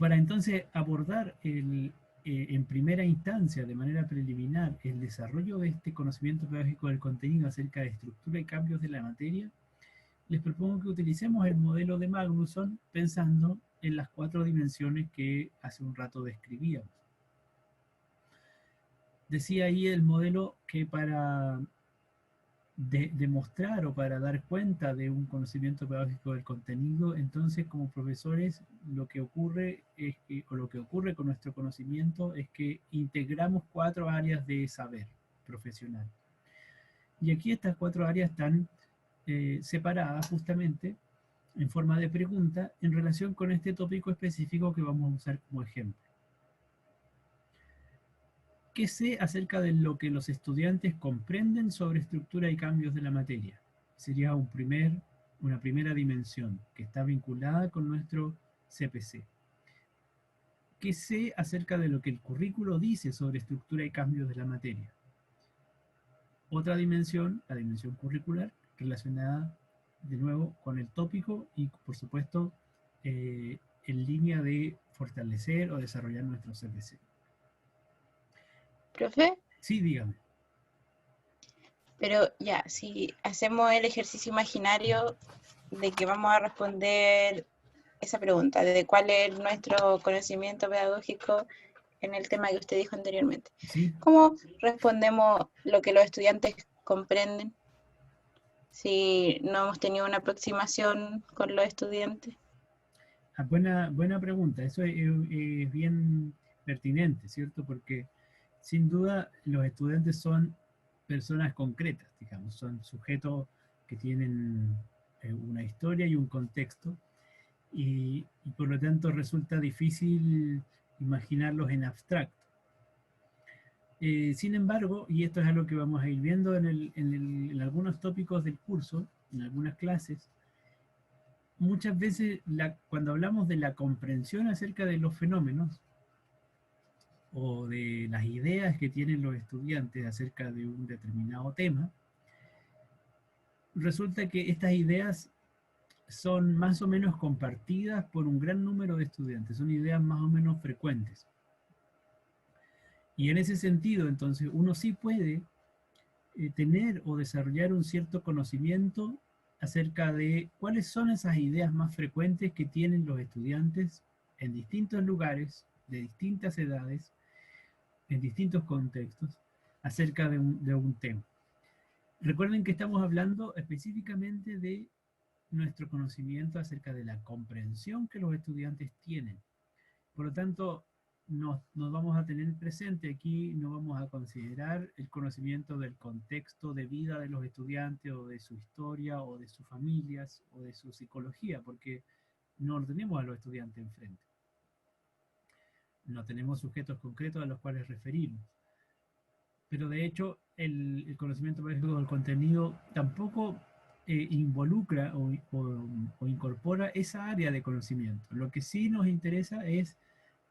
Para entonces abordar en primera instancia, de manera preliminar, el desarrollo de este conocimiento pedagógico del contenido acerca de estructura y cambios de la materia, les propongo que utilicemos el modelo de Magnusson pensando en las 4 dimensiones que hace un rato describíamos. Decía ahí el modelo que para demostrar o para dar cuenta de un conocimiento pedagógico del contenido, entonces como profesores lo que ocurre es que, o lo que ocurre con nuestro conocimiento es que integramos 4 áreas de saber profesional. Y aquí estas 4 áreas están separadas justamente en forma de pregunta en relación con este tópico específico que vamos a usar como ejemplo. ¿Qué sé acerca de lo que los estudiantes comprenden sobre estructura y cambios de la materia? Sería una primera dimensión que está vinculada con nuestro CPC. ¿Qué sé acerca de lo que el currículo dice sobre estructura y cambios de la materia? Otra dimensión, la dimensión curricular, relacionada de nuevo con el tópico y por supuesto en línea de fortalecer o desarrollar nuestro CPC. Profe, Sí, dígame. pero ya, si hacemos el ejercicio imaginario de que vamos a responder esa pregunta, de cuál es nuestro conocimiento pedagógico en el tema que usted dijo anteriormente. Sí. ¿Cómo respondemos lo que los estudiantes comprenden si no hemos tenido una aproximación con los estudiantes? Buena pregunta, eso es bien pertinente, ¿cierto? Porque sin duda los estudiantes son personas concretas, digamos, son sujetos que tienen una historia y un contexto, y por lo tanto resulta difícil imaginarlos en abstracto. Sin embargo, y esto es algo que vamos a ir viendo en algunos tópicos del curso, en algunas clases, muchas veces cuando hablamos de la comprensión acerca de los fenómenos o de las ideas que tienen los estudiantes acerca de un determinado tema, resulta que estas ideas son más o menos compartidas por un gran número de estudiantes, son ideas más o menos frecuentes. Y en ese sentido, entonces, uno sí puede tener o desarrollar un cierto conocimiento acerca de cuáles son esas ideas más frecuentes que tienen los estudiantes en distintos lugares, de distintas edades, en distintos contextos, acerca de un tema. Recuerden que estamos hablando específicamente de nuestro conocimiento acerca de la comprensión que los estudiantes tienen. Por lo tanto, nos vamos a tener presente aquí, no vamos a considerar el conocimiento del contexto de vida de los estudiantes o de su historia o de sus familias o de su psicología, porque no lo tenemos a los estudiantes enfrente. No tenemos sujetos concretos a los cuales referirnos. Pero de hecho, el conocimiento pedagógico del contenido tampoco involucra o incorpora esa área de conocimiento. Lo que sí nos interesa es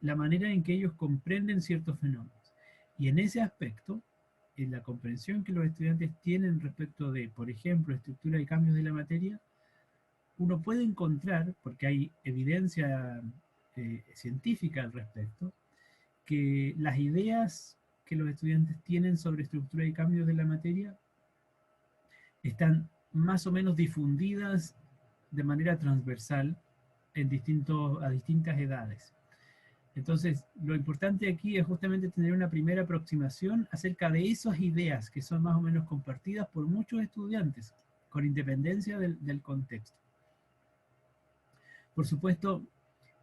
la manera en que ellos comprenden ciertos fenómenos. Y en ese aspecto, en la comprensión que los estudiantes tienen respecto de, por ejemplo, estructura y cambios de la materia, uno puede encontrar, porque hay evidencia científica al respecto, que las ideas que los estudiantes tienen sobre estructura y cambios de la materia están más o menos difundidas de manera transversal a distintas edades. Entonces, lo importante aquí es justamente tener una primera aproximación acerca de esas ideas que son más o menos compartidas por muchos estudiantes, con independencia del contexto. Por supuesto,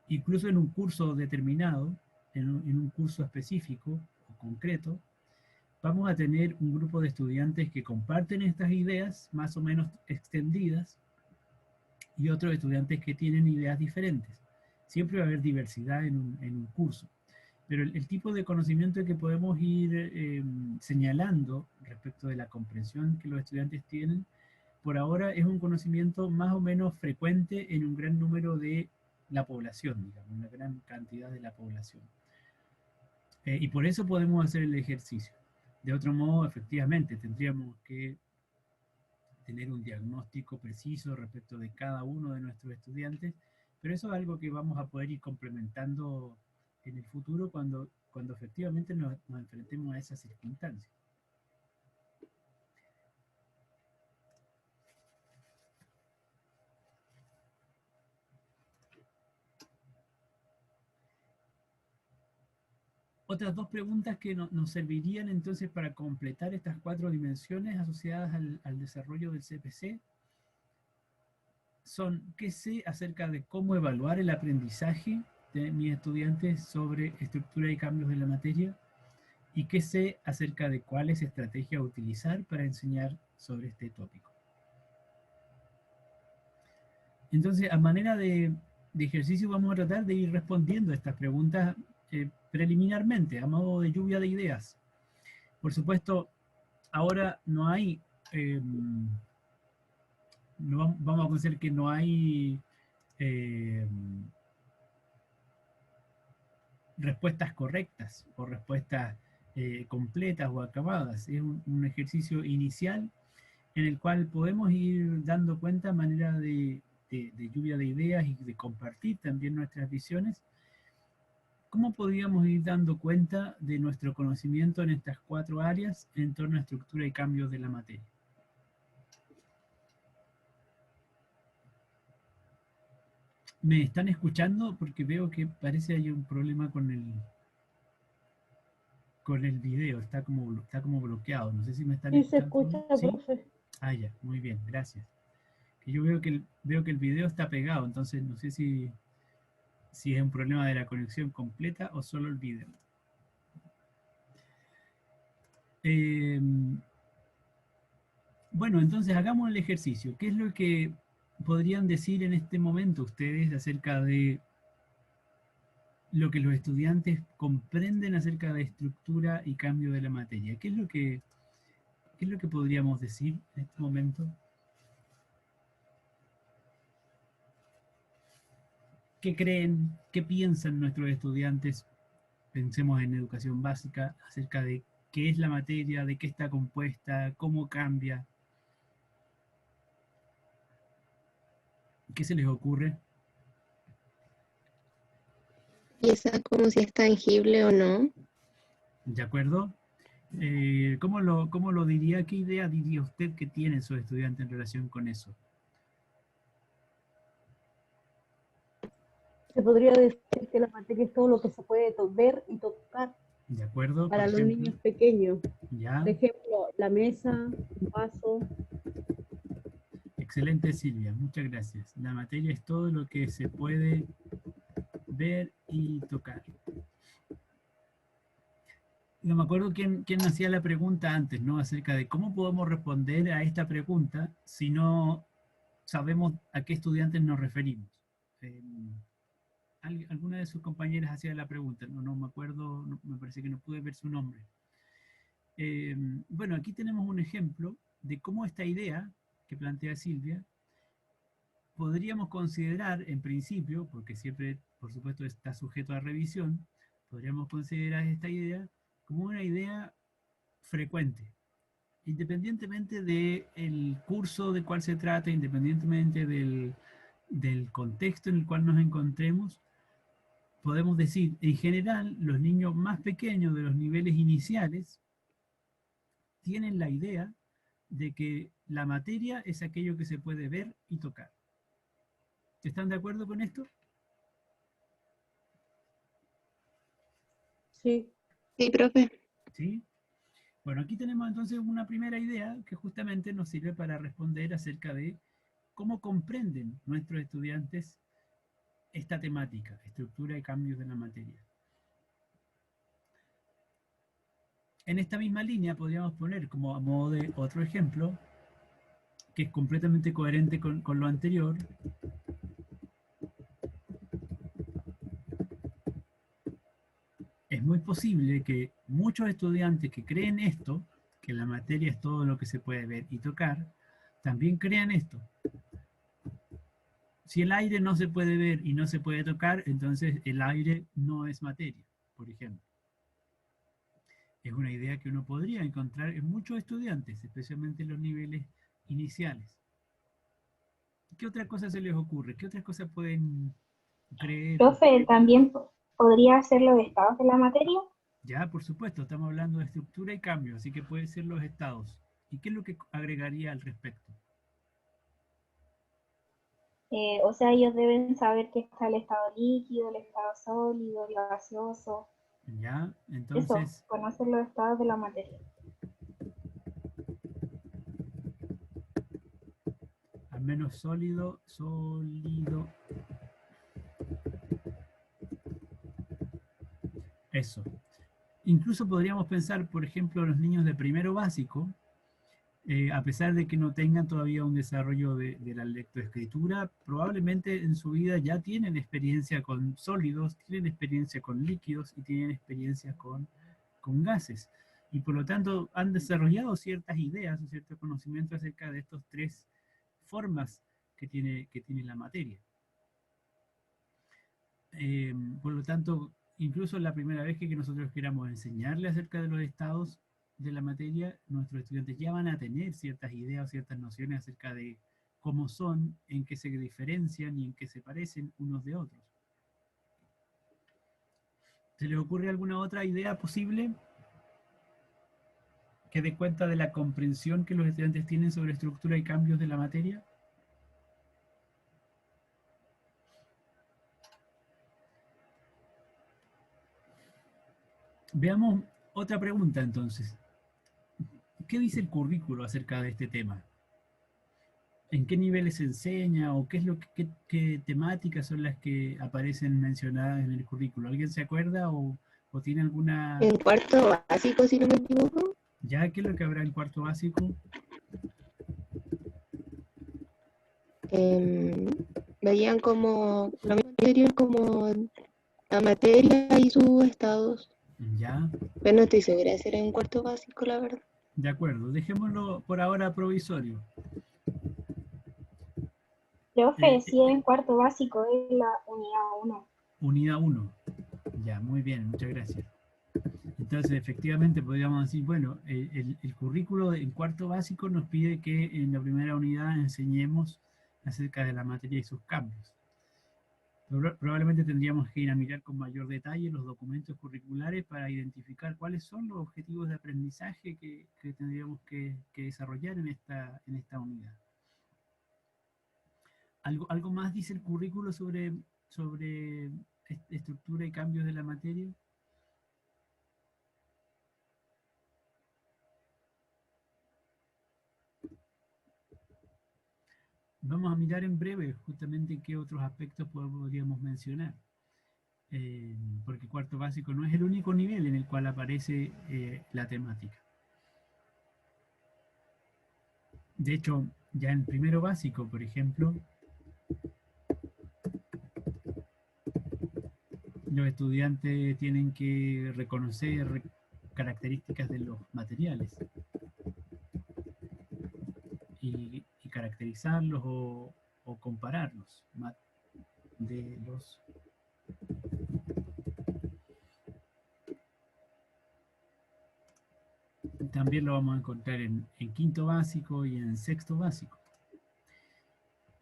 incluso en un curso determinado, en un curso específico o concreto, vamos a tener un grupo de estudiantes que comparten estas ideas más o menos extendidas y otros estudiantes que tienen ideas diferentes. Siempre va a haber diversidad en un curso. Pero el tipo de conocimiento que podemos ir señalando respecto de la comprensión que los estudiantes tienen, por ahora es un conocimiento más o menos frecuente en un gran número de la población, digamos, una gran cantidad de la población. Y por eso podemos hacer el ejercicio. De otro modo, efectivamente, tendríamos que tener un diagnóstico preciso respecto de cada uno de nuestros estudiantes Pero eso es algo que vamos a poder ir complementando en el futuro cuando efectivamente nos enfrentemos a esas circunstancias. Otras dos preguntas que nos servirían entonces para completar estas 4 dimensiones asociadas al desarrollo del CPC son: ¿qué sé acerca de cómo evaluar el aprendizaje de mis estudiantes sobre estructura y cambios de la materia? ¿Y qué sé acerca de cuáles estrategias utilizar para enseñar sobre este tópico? Entonces, a manera de ejercicio, vamos a tratar de ir respondiendo a estas preguntas preliminarmente, a modo de lluvia de ideas. Por supuesto, ahora no hay, vamos a considerar que no hay respuestas correctas o respuestas completas o acabadas. Es un ejercicio inicial en el cual podemos ir dando cuenta a manera de lluvia de ideas y de compartir también nuestras visiones. ¿Cómo podríamos ir dando cuenta de nuestro conocimiento en estas 4 áreas en torno a estructura y cambios de la materia? ¿Me están escuchando? Porque veo que parece hay un problema con el video, está como bloqueado. No sé si me están Sí, se escuchando. escucha, ¿Sí? profe. Ah, ya, muy bien, gracias. Que yo veo que el video está pegado, entonces no sé si es un problema de la conexión completa o solo el video. Bueno, entonces hagamos el ejercicio. ¿Qué es lo que podrían decir en este momento ustedes acerca de lo que los estudiantes comprenden acerca de estructura y cambio de la materia? ¿Qué es lo que podríamos decir en este momento? ¿Qué creen, qué piensan nuestros estudiantes? Pensemos en educación básica acerca de qué es la materia, de qué está compuesta, cómo cambia. ¿Qué se les ocurre? Quizá como si es tangible o no. ¿De acuerdo? ¿Cómo lo diría? ¿Qué idea diría usted que tienen sus estudiantes en relación con eso? Se podría decir que la materia es todo lo que se puede ver y tocar ¿De acuerdo? Por para los ejemplo, niños pequeños. ya. Por ejemplo, la mesa, un vaso. Excelente, Silvia. Muchas gracias. La materia es todo lo que se puede ver y tocar. No me acuerdo quién hacía la pregunta antes, ¿no? Acerca de cómo podemos responder a esta pregunta si no sabemos a qué estudiantes nos referimos. Eh, Alguna de sus compañeras hacía la pregunta, no me acuerdo, me parece que no pude ver su nombre. Bueno, aquí tenemos un ejemplo de cómo esta idea que plantea Silvia podríamos considerar en principio, porque siempre, por supuesto, está sujeto a revisión, podríamos considerar esta idea como una idea frecuente, independientemente del curso de cual se trata, independientemente del contexto en el cual nos encontremos. Podemos decir, en general, los niños más pequeños de los niveles iniciales tienen la idea de que la materia es aquello que se puede ver y tocar. ¿Están de acuerdo con esto? Sí. Sí, profe. ¿Sí? Bueno, aquí tenemos entonces una primera idea que justamente nos sirve para responder acerca de cómo comprenden nuestros estudiantes esta temática, estructura y cambios de la materia. En esta misma línea podríamos poner como a modo de otro ejemplo, que es completamente coherente con lo anterior. Es muy posible que muchos estudiantes que creen esto, que la materia es todo lo que se puede ver y tocar, también crean esto. Si el aire no se puede ver y no se puede tocar, entonces el aire no es materia, por ejemplo. Es una idea que uno podría encontrar en muchos estudiantes, especialmente en los niveles iniciales. ¿Qué otra cosa se les ocurre? ¿Qué otras cosas pueden creer, Profe, también podría ser los estados de la materia. ya, por supuesto, estamos hablando de estructura y cambio, así que puede ser los estados. ¿Y qué es lo que agregaría al respecto? O sea, ellos deben saber que está el estado líquido, el estado sólido, el gaseoso. Ya, Eso, entonces, conocer los estados de la materia. al menos sólido, sólido. Eso. Incluso podríamos pensar, por ejemplo, los niños de primero básico, a pesar de que no tengan todavía un desarrollo de la lectoescritura, probablemente en su vida ya tienen experiencia con sólidos, tienen experiencia con líquidos y tienen experiencia con gases. Y por lo tanto han desarrollado ciertas ideas o cierto conocimiento acerca de estas tres formas que tiene la materia. Por lo tanto, incluso la primera vez que nosotros queramos enseñarle acerca de los estados de la materia, nuestros estudiantes ya van a tener ciertas ideas o ciertas nociones acerca de cómo son, en qué se diferencian y en qué se parecen unos de otros. ¿Se les ocurre alguna otra idea posible que dé cuenta de la comprensión que los estudiantes tienen sobre estructura y cambios de la materia? Veamos otra pregunta entonces. ¿Qué dice el currículo acerca de este tema? ¿En qué niveles se enseña o qué es lo qué temáticas son las que aparecen mencionadas en el currículo? ¿Alguien se acuerda o tiene alguna... En cuarto básico, si no me equivoco, ¿Ya qué es lo que habrá en cuarto básico? veían como lo mismo anterior, como la materia y sus estados. Ya, Pero no estoy segura de si era en cuarto básico, la verdad. de acuerdo. Dejémoslo por ahora provisorio. Profe, Eh, si es en cuarto básico, es la unidad 1. Unidad 1. Ya, muy bien, muchas gracias. Entonces, efectivamente, podríamos decir, bueno, el currículo en cuarto básico nos pide que en la primera unidad enseñemos acerca de la materia y sus cambios. Probablemente tendríamos que ir a mirar con mayor detalle los documentos curriculares para identificar cuáles son los objetivos de aprendizaje que tendríamos que desarrollar en esta unidad. ¿Algo más dice el currículo sobre estructura y cambios de la materia? Vamos a mirar en breve justamente qué otros aspectos podríamos mencionar. Porque cuarto básico no es el único nivel en el cual aparece la temática. De hecho, ya en primero básico, por ejemplo, los estudiantes tienen que reconocer características de los materiales y caracterizarlos o compararlos de los... También lo vamos a encontrar en quinto básico y en sexto básico.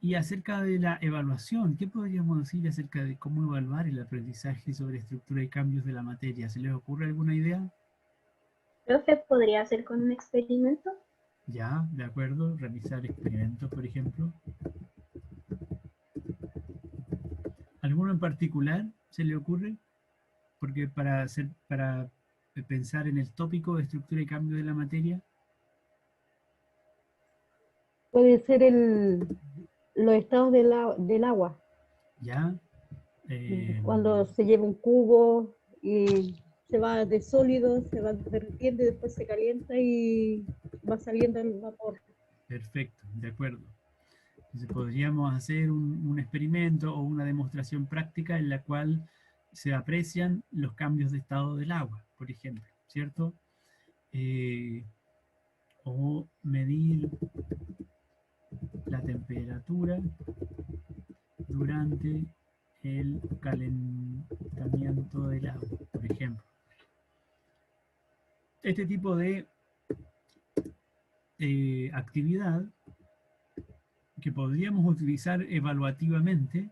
Y acerca de la evaluación, ¿qué podríamos decir acerca de cómo evaluar el aprendizaje sobre estructura y cambios de la materia? ¿Se les ocurre alguna idea? Profe, ¿podría ser con un experimento? Ya, de acuerdo, realizar experimentos, por ejemplo. ¿Alguno en particular se le ocurre? Porque para pensar en el tópico de estructura y cambio de la materia. Puede ser los estados del agua. Ya. Cuando se lleva un cubo y se va de sólido, se va derritiendo y después se calienta y va saliendo el vapor. Perfecto, de acuerdo. Entonces podríamos hacer un experimento o una demostración práctica en la cual se aprecian los cambios de estado del agua, por ejemplo, ¿cierto? O medir la temperatura durante el calentamiento del agua, por ejemplo. Este tipo de actividad que podríamos utilizar evaluativamente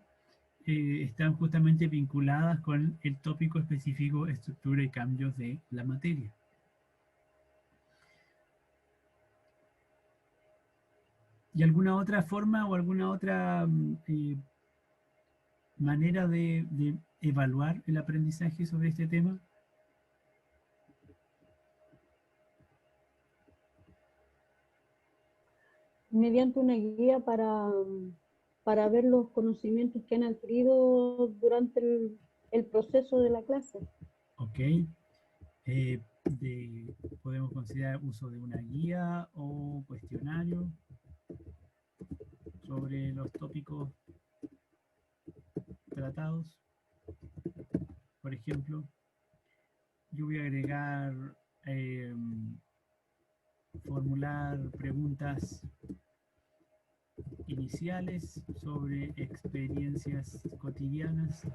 están justamente vinculadas con el tópico específico estructura y cambios de la materia. ¿Y alguna otra forma o alguna otra manera de evaluar el aprendizaje sobre este tema? Mediante una guía para ver los conocimientos que han adquirido durante el proceso de la clase. Ok. Podemos considerar uso de una guía o cuestionario sobre los tópicos tratados. Por ejemplo, yo voy a agregar formular preguntas iniciales sobre experiencias cotidianas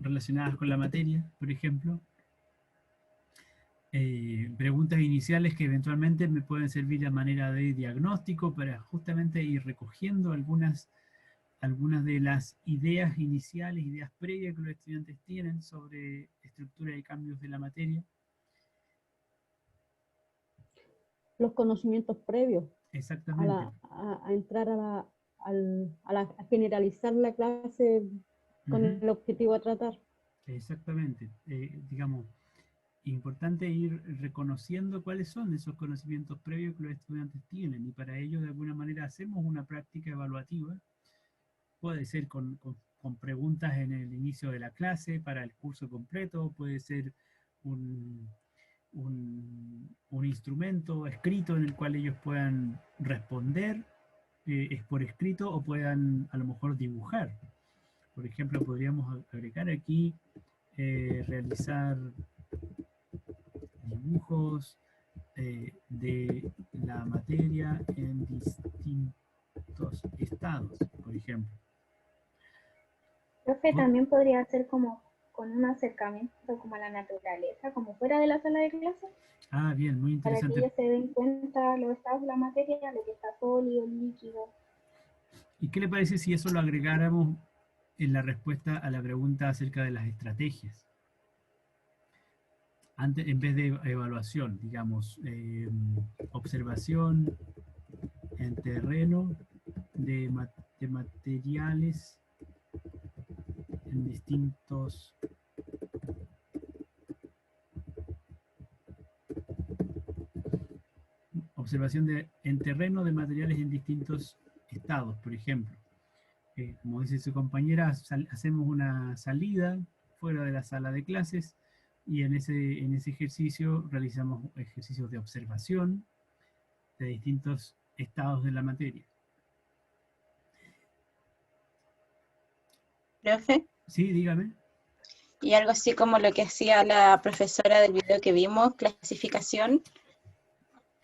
relacionadas con la materia, por ejemplo. Preguntas iniciales que eventualmente me pueden servir a manera de diagnóstico para justamente ir recogiendo algunas de las ideas iniciales, ideas previas que los estudiantes tienen sobre estructura y cambios de la materia. Los conocimientos previos. Exactamente. A entrar a generalizar la clase con el objetivo a tratar. Exactamente. Digamos, importante ir reconociendo cuáles son esos conocimientos previos que los estudiantes tienen, y para ello de alguna manera hacemos una práctica evaluativa. Puede ser con preguntas en el inicio de la clase para el curso completo, puede ser un instrumento escrito en el cual ellos puedan responder es por escrito, o puedan a lo mejor dibujar. Por ejemplo, podríamos agregar aquí realizar dibujos de la materia en distintos estados, por ejemplo. Profe, también podría ser como con un acercamiento como a la naturaleza, como fuera de la sala de clase. Ah, bien, muy Para que interesante. ellos se den cuenta los estados de la materia, lo que está sólido, líquido. ¿Y qué le parece si eso lo agregáramos en la respuesta a la pregunta acerca de las estrategias? Antes, en vez de evaluación, digamos, observación en terreno de materiales en distintos en terreno de materiales en distintos estados, por ejemplo. Como dice su compañera, hacemos una salida fuera de la sala de clases y en ese ejercicio realizamos ejercicios de observación de distintos estados de la materia. Profe, Sí, dígame. y algo así como lo que hacía la profesora del video que vimos, clasificación,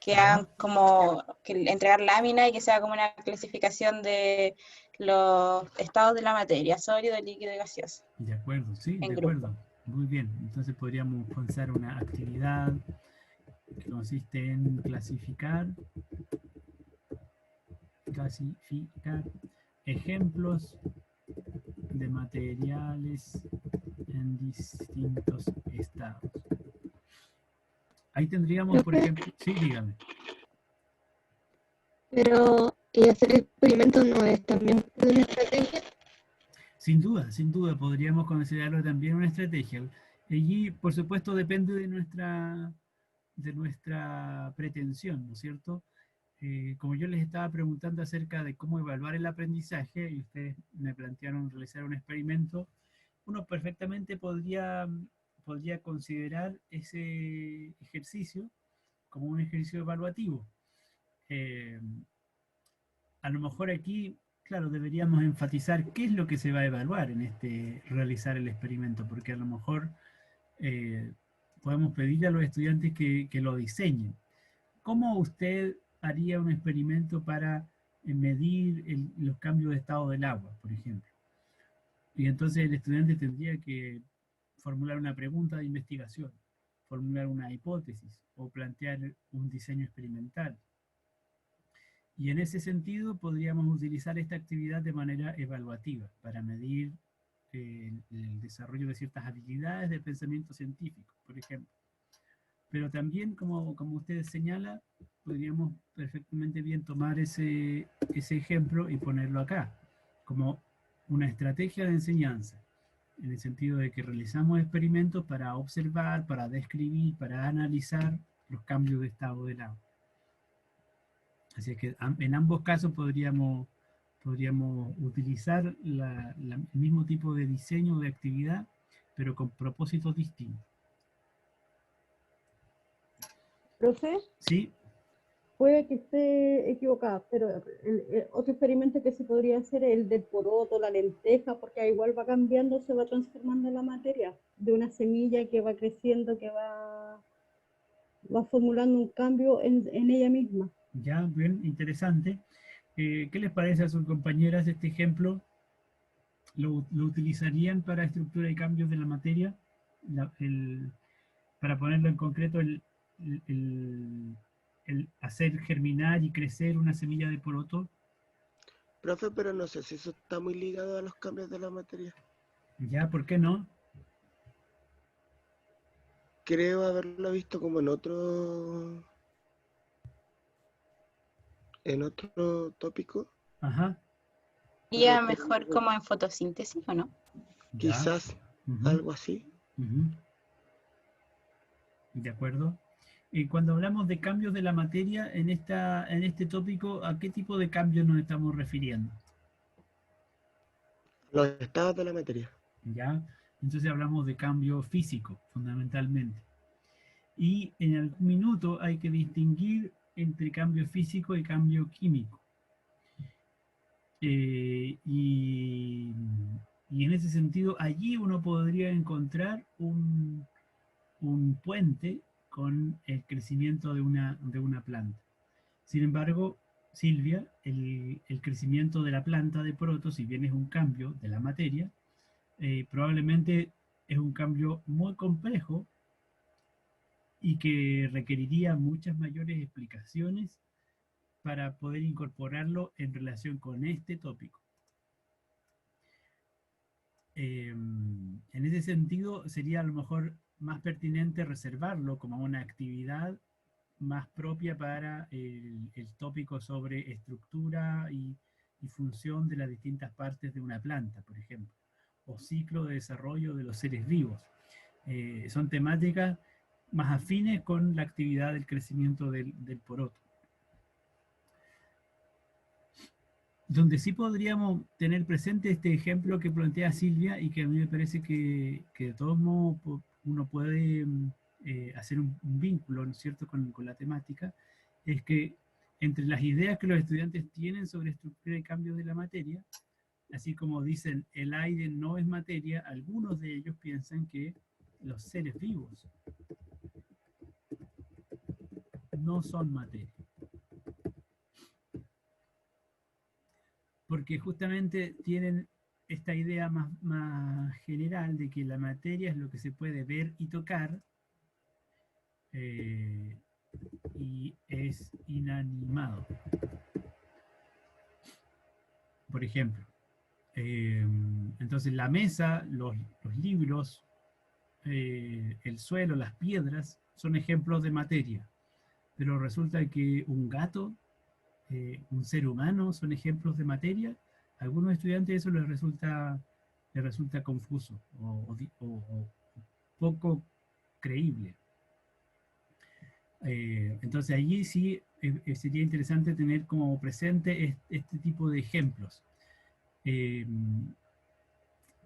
que hagan como que entregar lámina y que sea como una clasificación de los estados de la materia, sólido, líquido y gaseoso. De acuerdo, sí, En de grupo. acuerdo. Muy bien. Entonces podríamos pensar una actividad que consiste en clasificar ejemplos de materiales en distintos estados. Ahí tendríamos, por ejemplo, sí, dígame. Pero, ¿y hacer experimentos no es también una estrategia? Sin duda, podríamos considerarlo también una estrategia. Allí, por supuesto, depende de nuestra pretensión, ¿no es cierto? Como yo les estaba preguntando acerca de cómo evaluar el aprendizaje, y ustedes me plantearon realizar un experimento, uno perfectamente podría considerar ese ejercicio como un ejercicio evaluativo. A lo mejor aquí, claro, deberíamos enfatizar qué es lo que se va a evaluar en realizar el experimento, porque a lo mejor podemos pedirle a los estudiantes que lo diseñen. ¿Cómo usted haría un experimento para medir los cambios de estado del agua, por ejemplo? Y entonces el estudiante tendría que formular una pregunta de investigación, formular una hipótesis o plantear un diseño experimental. Y en ese sentido podríamos utilizar esta actividad de manera evaluativa para medir el desarrollo de ciertas habilidades de pensamiento científico, por ejemplo. Pero también, como usted señala, podríamos perfectamente bien tomar ese ejemplo y ponerlo acá, como una estrategia de enseñanza, en el sentido de que realizamos experimentos para observar, para describir, para analizar los cambios de estado del agua. Así que en ambos casos podríamos utilizar el mismo tipo de diseño de actividad, pero con propósitos distintos. Profe, ¿Sí? puede que esté equivocada, pero el otro experimento que se podría hacer es el del poroto, la lenteja, porque igual va cambiando, se va transformando la materia, de una semilla que va creciendo, que va formulando un cambio en ella misma. Ya, bien, interesante. ¿Qué les parece a sus compañeras este ejemplo? ¿Lo utilizarían para estructura y cambios de la materia? Para ponerlo en concreto, el hacer germinar y crecer una semilla de poroto. Profe, pero no sé si eso está muy ligado a los cambios de la materia. Ya, ¿por qué no? Creo haberlo visto como en otro tópico. Ajá, Sería mejor como en fotosíntesis, ¿o no? ya. Quizás Ujú, algo así. ujú. De acuerdo. Y cuando hablamos de cambios de la materia en este tópico, ¿a qué tipo de cambios nos estamos refiriendo? Los estados de la materia. ¿Ya? Entonces hablamos de cambio físico, fundamentalmente. Y en algún minuto hay que distinguir entre cambio físico y cambio químico. Y en ese sentido, allí uno podría encontrar un puente con el crecimiento de una planta. Sin embargo, Silvia, el crecimiento de la planta de poroto, si bien es un cambio de la materia, probablemente es un cambio muy complejo y que requeriría muchas mayores explicaciones para poder incorporarlo en relación con este tópico. En ese sentido, sería a lo mejor más pertinente reservarlo como una actividad más propia para el tópico sobre estructura y función de las distintas partes de una planta, por ejemplo, o ciclo de desarrollo de los seres vivos. Son temáticas más afines con la actividad del crecimiento del poroto. Donde sí podríamos tener presente este ejemplo que plantea Silvia y que a mí me parece que de todos modos uno puede hacer un vínculo, ¿no es cierto?, con la temática, es que entre las ideas que los estudiantes tienen sobre estructura y cambio de la materia, así como dicen el aire no es materia, algunos de ellos piensan que los seres vivos no son materia. Porque justamente tienen esta idea más general de que la materia es lo que se puede ver y tocar y es inanimado. Por ejemplo, entonces la mesa, los libros, el suelo, las piedras son ejemplos de materia, pero resulta que un gato, un ser humano son ejemplos de materia. A algunos estudiantes eso les resulta confuso o poco creíble. Entonces allí sí sería interesante tener como presente este tipo de ejemplos.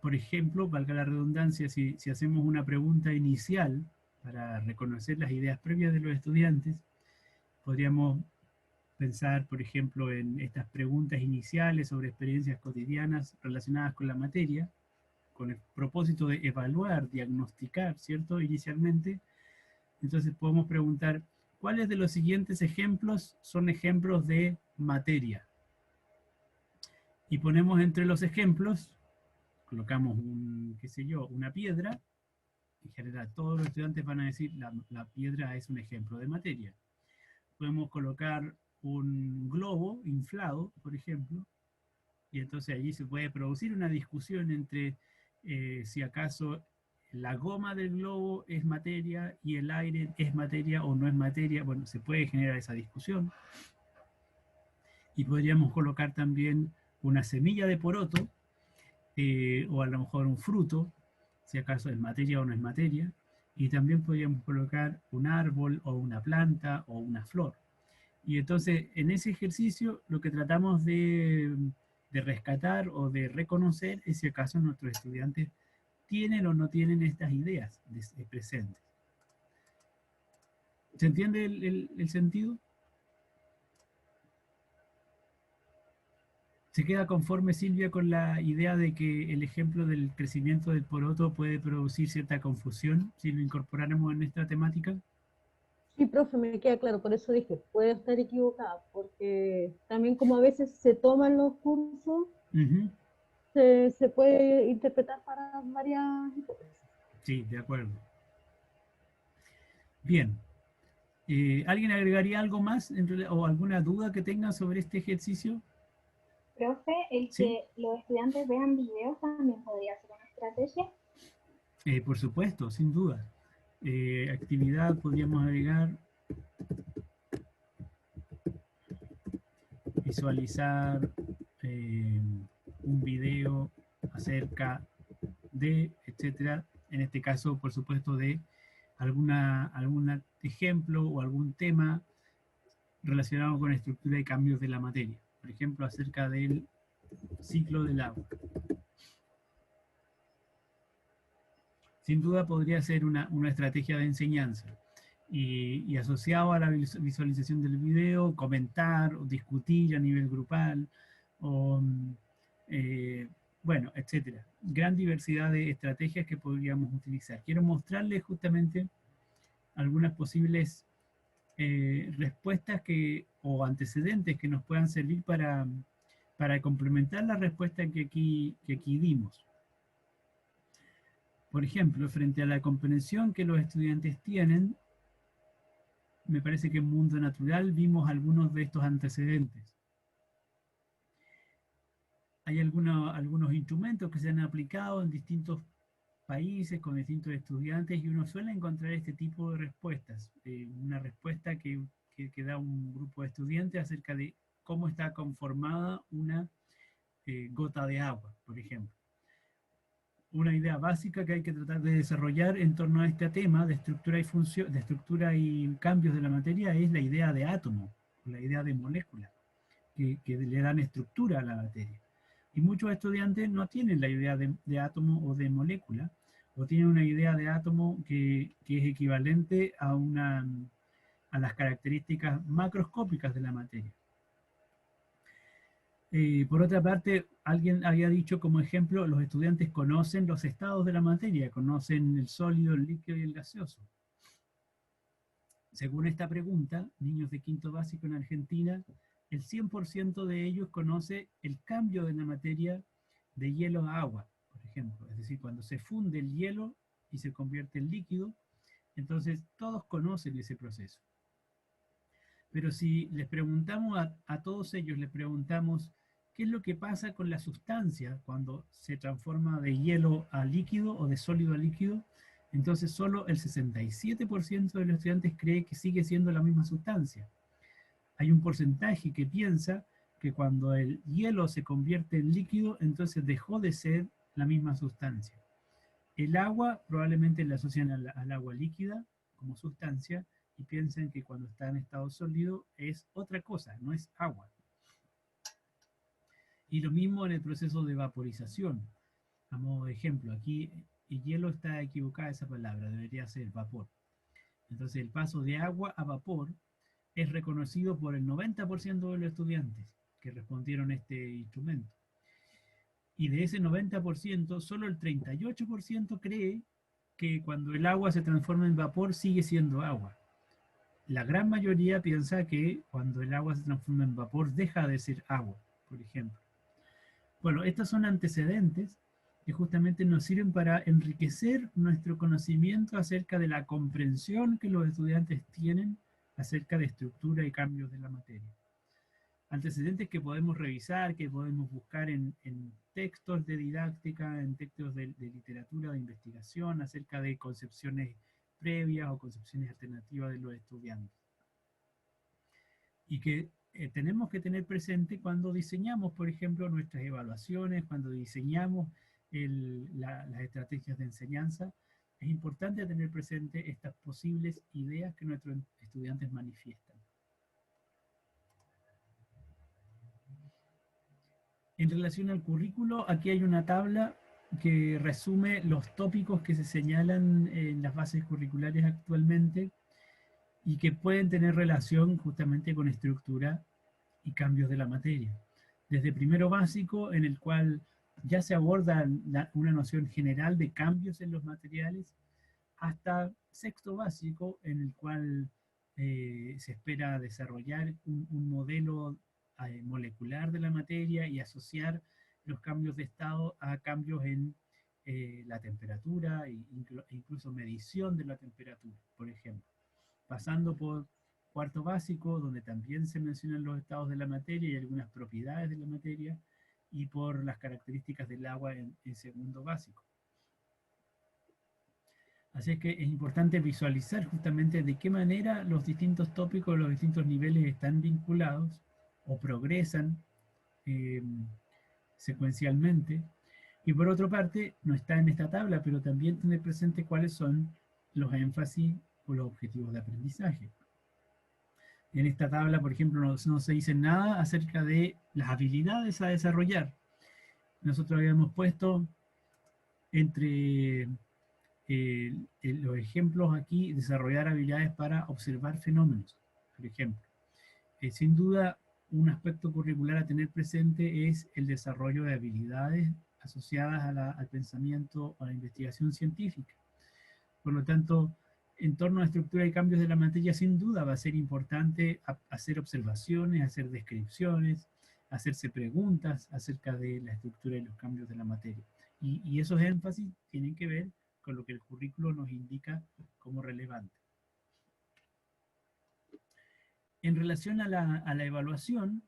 Por ejemplo, valga la redundancia, si hacemos una pregunta inicial para reconocer las ideas previas de los estudiantes, podríamos pensar, por ejemplo, en estas preguntas iniciales sobre experiencias cotidianas relacionadas con la materia, con el propósito de evaluar, diagnosticar, ¿cierto? Inicialmente. Entonces podemos preguntar, ¿cuáles de los siguientes ejemplos son ejemplos de materia? Y ponemos entre los ejemplos, colocamos una piedra. En general, todos los estudiantes van a decir la piedra es un ejemplo de materia. Podemos colocar un globo inflado, por ejemplo, y entonces allí se puede producir una discusión entre si acaso la goma del globo es materia y el aire es materia o no es materia. Bueno, se puede generar esa discusión. Y podríamos colocar también una semilla de poroto, o a lo mejor un fruto, si acaso es materia o no es materia. Y también podríamos colocar un árbol o una planta o una flor. Y entonces en ese ejercicio lo que tratamos de rescatar o de reconocer es si acaso nuestros estudiantes tienen o no tienen estas ideas presentes. ¿Se entiende el sentido? ¿Se queda conforme, Silvia, con la idea de que el ejemplo del crecimiento del poroto puede producir cierta confusión si lo incorporáramos en esta temática? Sí, profe, me queda claro, por eso dije, puedo estar equivocada, porque también como a veces se toman los cursos, se puede interpretar para varias hipótesis. Sí, de acuerdo. Bien. ¿Alguien agregaría algo más o alguna duda que tenga sobre este ejercicio? Profe, el ¿Sí? que los estudiantes vean videos también podría ser una estrategia. Por supuesto, sin duda. Actividad podríamos agregar visualizar un video acerca de, etcétera. En este caso, por supuesto, de algún ejemplo o algún tema relacionado con estructura y cambios de la materia. Por ejemplo, acerca del ciclo del agua. Sin duda podría ser una estrategia de enseñanza. Y asociado a la visualización del video, comentar o discutir a nivel grupal, o, bueno, etcétera. Gran diversidad de estrategias que podríamos utilizar. Quiero mostrarles justamente algunas posibles respuestas o antecedentes que nos puedan servir para complementar la respuesta que aquí dimos. Por ejemplo, frente a la comprensión que los estudiantes tienen, me parece que en Mundo Natural vimos algunos de estos antecedentes. Hay algunos instrumentos que se han aplicado en distintos países con distintos estudiantes y uno suele encontrar este tipo de respuestas. Una respuesta que da un grupo de estudiantes acerca de cómo está conformada una gota de agua, por ejemplo. Una idea básica que hay que tratar de desarrollar en torno a este tema de estructura y función, de estructura y cambios de la materia es la idea de átomo, la idea de molécula, que le dan estructura a la materia. Y muchos estudiantes no tienen la idea de átomo o de molécula, o tienen una idea de átomo que es equivalente a las características macroscópicas de la materia. Por otra parte, alguien había dicho como ejemplo, los estudiantes conocen los estados de la materia, conocen el sólido, el líquido y el gaseoso. Según esta pregunta, niños de quinto básico en Argentina, el 100% de ellos conoce el cambio de la materia de hielo a agua, por ejemplo. Es decir, cuando se funde el hielo y se convierte en líquido, entonces todos conocen ese proceso. Pero si les preguntamos a todos ellos, les preguntamos qué es lo que pasa con la sustancia cuando se transforma de hielo a líquido o de sólido a líquido, entonces solo el 67% de los estudiantes cree que sigue siendo la misma sustancia. Hay un porcentaje que piensa que cuando el hielo se convierte en líquido, entonces dejó de ser la misma sustancia. El agua probablemente la asocian al agua líquida como sustancia, y piensan que cuando está en estado sólido es otra cosa, no es agua. Y lo mismo en el proceso de vaporización. A modo de ejemplo, aquí el hielo está equivocada esa palabra, debería ser vapor. Entonces el paso de agua a vapor es reconocido por el 90% de los estudiantes que respondieron a este instrumento. Y de ese 90%, solo el 38% cree que cuando el agua se transforma en vapor sigue siendo agua. La gran mayoría piensa que cuando el agua se transforma en vapor deja de ser agua, por ejemplo. Bueno, estos son antecedentes que justamente nos sirven para enriquecer nuestro conocimiento acerca de la comprensión que los estudiantes tienen acerca de estructura y cambios de la materia. Antecedentes que podemos revisar, que podemos buscar en textos de didáctica, en textos de literatura, de investigación, acerca de concepciones previas o concepciones alternativas de los estudiantes. Y que tenemos que tener presente cuando diseñamos, por ejemplo, nuestras evaluaciones, cuando diseñamos las estrategias de enseñanza, es importante tener presente estas posibles ideas que nuestros estudiantes manifiestan. En relación al currículo, aquí hay una tabla que resume los tópicos que se señalan en las bases curriculares actualmente y que pueden tener relación justamente con estructura y cambios de la materia. Desde primero básico, en el cual ya se aborda una noción general de cambios en los materiales, hasta sexto básico, en el cual se espera desarrollar un modelo molecular de la materia y asociar los cambios de estado a cambios en la temperatura e incluso medición de la temperatura, por ejemplo. Pasando por cuarto básico, donde también se mencionan los estados de la materia y algunas propiedades de la materia, y por las características del agua en segundo básico. Así es que es importante visualizar justamente de qué manera los distintos tópicos, los distintos niveles están vinculados o progresan secuencialmente. Y por otra parte, no está en esta tabla, pero también tener presente cuáles son los énfasis o los objetivos de aprendizaje. En esta tabla, por ejemplo, no se dice nada acerca de las habilidades a desarrollar. Nosotros habíamos puesto entre los ejemplos aquí, desarrollar habilidades para observar fenómenos, por ejemplo. Sin duda, un aspecto curricular a tener presente es el desarrollo de habilidades asociadas al pensamiento o a la investigación científica. Por lo tanto, en torno a estructura y cambios de la materia, sin duda va a ser importante hacer observaciones, hacer descripciones, hacerse preguntas acerca de la estructura y los cambios de la materia. Y esos énfasis tienen que ver con lo que el currículo nos indica como relevante. En relación a la evaluación,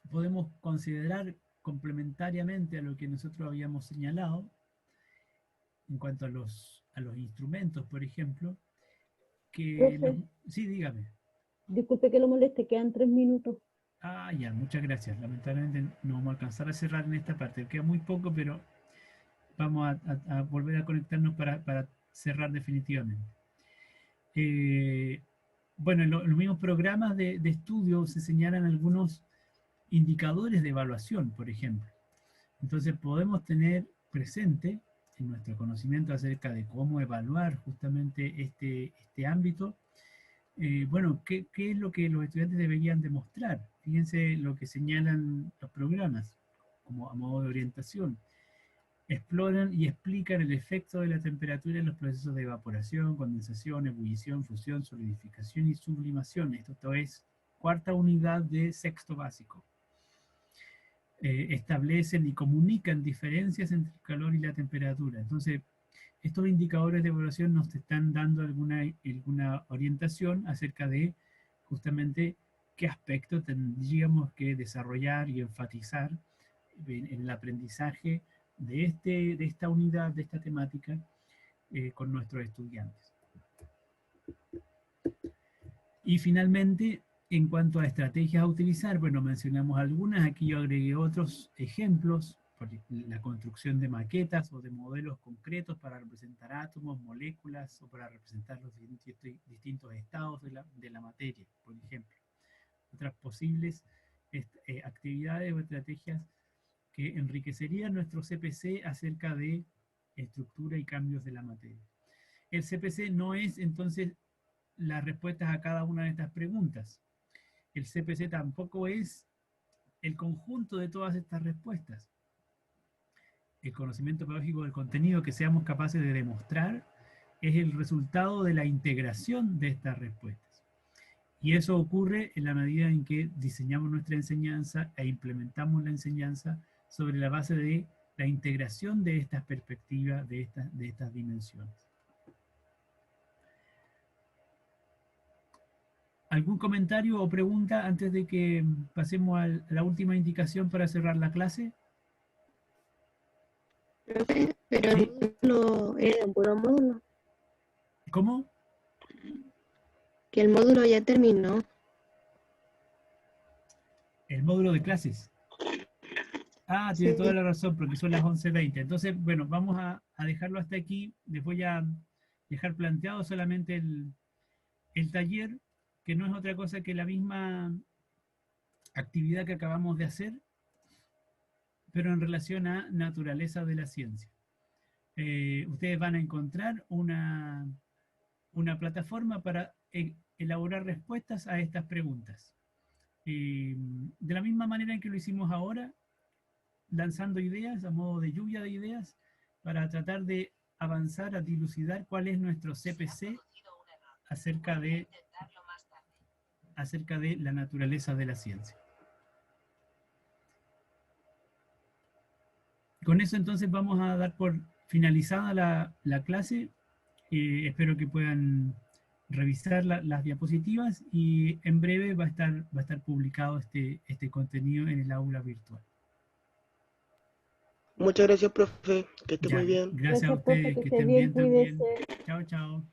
podemos considerar complementariamente a lo que nosotros habíamos señalado, en cuanto a los instrumentos, por ejemplo, que... Sí, dígame. Disculpe que lo moleste, quedan 3 minutos. Ah, ya, muchas gracias. Lamentablemente no vamos a alcanzar a cerrar en esta parte. Queda muy poco, pero vamos a volver a conectarnos para cerrar definitivamente. Bueno, en los mismos programas de estudio se señalan algunos indicadores de evaluación, por ejemplo. Entonces podemos tener presente en nuestro conocimiento acerca de cómo evaluar justamente este ámbito, bueno, ¿qué es lo que los estudiantes deberían demostrar? Fíjense lo que señalan los programas, como a modo de orientación. Exploran y explican el efecto de la temperatura en los procesos de evaporación, condensación, ebullición, fusión, solidificación y sublimación. Esto es cuarta unidad de sexto básico. Establecen y comunican diferencias entre el calor y la temperatura. Entonces, estos indicadores de evaluación nos están dando alguna orientación acerca de justamente qué aspectos tendríamos que desarrollar y enfatizar en el aprendizaje de esta unidad, de esta temática, con nuestros estudiantes. Y finalmente, en cuanto a estrategias a utilizar, bueno, mencionamos algunas, aquí yo agregué otros ejemplos, la construcción de maquetas o de modelos concretos para representar átomos, moléculas o para representar los distintos estados de la materia, por ejemplo. Otras posibles actividades o estrategias que enriquecerían nuestro CPC acerca de estructura y cambios de la materia. El CPC no es entonces las respuestas a cada una de estas preguntas. El CPC tampoco es el conjunto de todas estas respuestas. El conocimiento pedagógico del contenido que seamos capaces de demostrar es el resultado de la integración de estas respuestas. Y eso ocurre en la medida en que diseñamos nuestra enseñanza e implementamos la enseñanza sobre la base de la integración de estas perspectivas, de estas dimensiones. ¿Algún comentario o pregunta antes de que pasemos a la última indicación para cerrar la clase? Profe, pero Sí. el módulo era un puro módulo, ¿Cómo? que el módulo ya terminó. El módulo de clases. Ah, tiene toda Sí. la razón, porque son las 11:20. Entonces, bueno, vamos a dejarlo hasta aquí. Les voy a dejar planteado solamente el taller, que no es otra cosa que la misma actividad que acabamos de hacer, pero en relación a naturaleza de la ciencia. Ustedes van a encontrar una plataforma para elaborar respuestas a estas preguntas. De la misma manera en que lo hicimos ahora, lanzando ideas a modo de lluvia de ideas para tratar de avanzar a dilucidar cuál es nuestro CPC acerca de la naturaleza de la ciencia. Con eso entonces vamos a dar por finalizada la clase. Espero que puedan revisar las diapositivas y en breve va a estar publicado este contenido en el aula virtual. Muchas gracias, profe. Que esté Ya, muy bien. gracias a Gracias, profe, ustedes, que que esté estén bien, bien también. cuídese. Chao, chao.